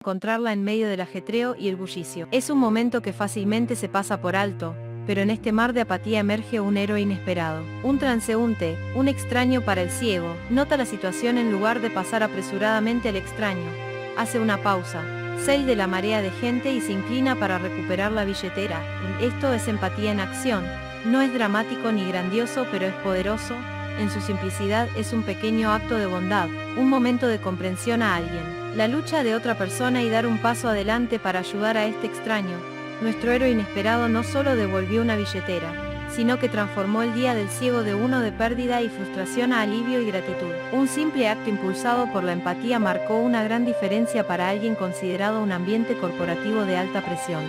encontrarla en medio del ajetreo y el bullicio. Es un momento que fácilmente se pasa por alto, pero en este mar de apatía emerge un héroe inesperado. Un transeúnte, un extraño para el ciego, nota la situación en lugar de pasar apresuradamente al extraño. Hace una pausa, sale de la marea de gente y se inclina para recuperar la billetera. Esto es empatía en acción. No es dramático ni grandioso, pero es poderoso. En su simplicidad es un pequeño acto de bondad, un momento de comprensión a alguien. La lucha de otra persona y dar un paso adelante para ayudar a este extraño. Nuestro héroe inesperado no solo devolvió una billetera, sino que transformó el día del ciego de uno de pérdida y frustración a alivio y gratitud. Un simple acto impulsado por la empatía marcó una gran diferencia para alguien considerado un ambiente corporativo de alta presión.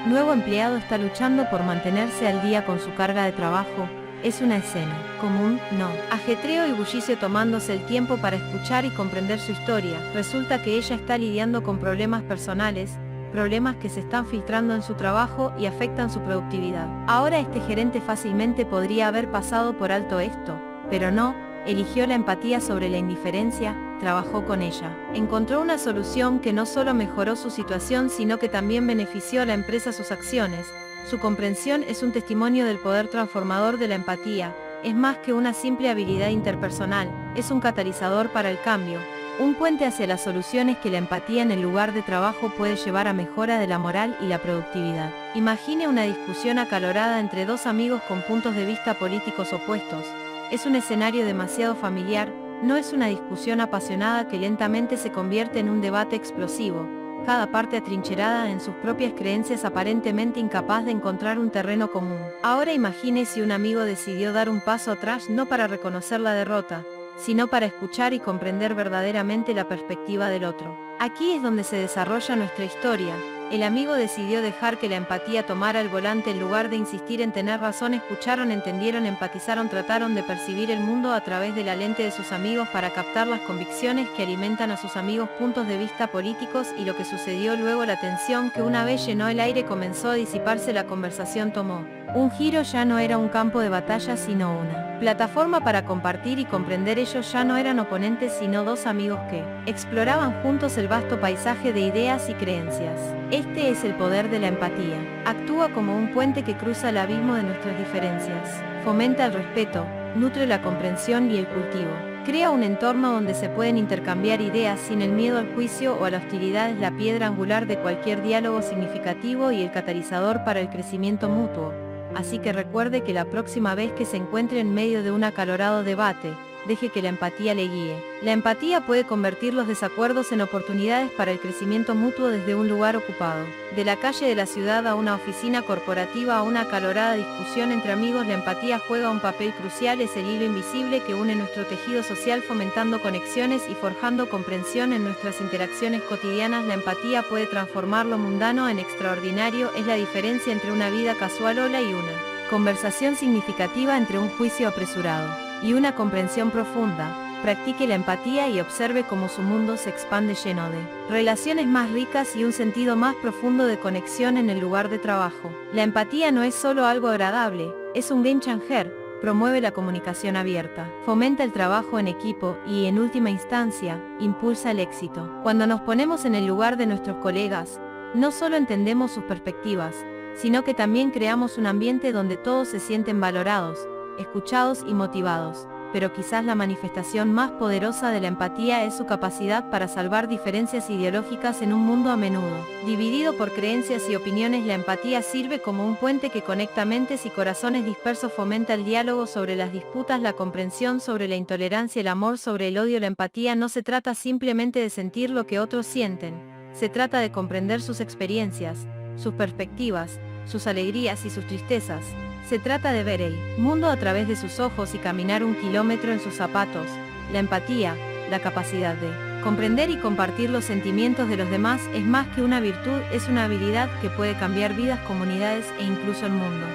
Un nuevo empleado está luchando por mantenerse al día con su carga de trabajo. Es una escena común, no. Ajetreo y bullicio tomándose el tiempo para escuchar y comprender su historia. Resulta que ella está lidiando con problemas personales, problemas que se están filtrando en su trabajo y afectan su productividad. Ahora este gerente fácilmente podría haber pasado por alto esto, pero no, eligió la empatía sobre la indiferencia, trabajó con ella. Encontró una solución que no solo mejoró su situación sino que también benefició a la empresa sus acciones. Su comprensión es un testimonio del poder transformador de la empatía, es más que una simple habilidad interpersonal, es un catalizador para el cambio, un puente hacia las soluciones que la empatía en el lugar de trabajo puede llevar a mejora de la moral y la productividad. Imagine una discusión acalorada entre dos amigos con puntos de vista políticos opuestos. Es un escenario demasiado familiar, no es una discusión apasionada que lentamente se convierte en un debate explosivo. Cada parte atrincherada en sus propias creencias aparentemente incapaz de encontrar un terreno común. Ahora imagine si un amigo decidió dar un paso atrás no para reconocer la derrota, sino para escuchar y comprender verdaderamente la perspectiva del otro. Aquí es donde se desarrolla nuestra historia. El amigo decidió dejar que la empatía tomara el volante en lugar de insistir en tener razón. Escucharon, entendieron, empatizaron, trataron de percibir el mundo a través de la lente de sus amigos para captar las convicciones que alimentan a sus amigos, puntos de vista políticos y lo que sucedió luego. La tensión que una vez llenó el aire comenzó a disiparse. La conversación tomó un giro, ya no era un campo de batalla sino una plataforma para compartir y comprender. Ellos ya no eran oponentes sino dos amigos que exploraban juntos el vasto paisaje de ideas y creencias. Este es el poder de la empatía. Actúa como un puente que cruza el abismo de nuestras diferencias. Fomenta el respeto, nutre la comprensión y el cultivo. Crea un entorno donde se pueden intercambiar ideas sin el miedo al juicio o a la hostilidad. Es la piedra angular de cualquier diálogo significativo y el catalizador para el crecimiento mutuo. Así que recuerde que la próxima vez que se encuentre en medio de un acalorado debate, deje que la empatía le guíe. La empatía puede convertir los desacuerdos en oportunidades para el crecimiento mutuo desde un lugar ocupado. De la calle de la ciudad a una oficina corporativa, a una acalorada discusión entre amigos, la empatía juega un papel crucial. Es el hilo invisible que une nuestro tejido social, fomentando conexiones y forjando comprensión en nuestras interacciones cotidianas. La empatía puede transformar lo mundano en extraordinario. Es la diferencia entre una vida casualola y una conversación significativa, entre un juicio apresurado y una comprensión profunda. Practique la empatía y observe cómo su mundo se expande, lleno de relaciones más ricas y un sentido más profundo de conexión en el lugar de trabajo. La empatía no es solo algo agradable, es un game changer. Promueve la comunicación abierta, fomenta el trabajo en equipo y, en última instancia, impulsa el éxito. Cuando nos ponemos en el lugar de nuestros colegas, no solo entendemos sus perspectivas, sino que también creamos un ambiente donde todos se sienten valorados, escuchados y motivados. Pero quizás la manifestación más poderosa de la empatía es su capacidad para salvar diferencias ideológicas en un mundo a menudo dividido por creencias y opiniones. La empatía sirve como un puente que conecta mentes y corazones dispersos, fomenta el diálogo sobre las disputas, la comprensión sobre la intolerancia, el amor sobre el odio. La empatía no se trata simplemente de sentir lo que otros sienten, se trata de comprender sus experiencias, sus perspectivas, sus alegrías y sus tristezas. Se trata de ver el mundo a través de sus ojos y caminar un kilómetro en sus zapatos. La empatía, la capacidad de comprender y compartir los sentimientos de los demás, es más que una virtud, es una habilidad que puede cambiar vidas, comunidades e incluso el mundo.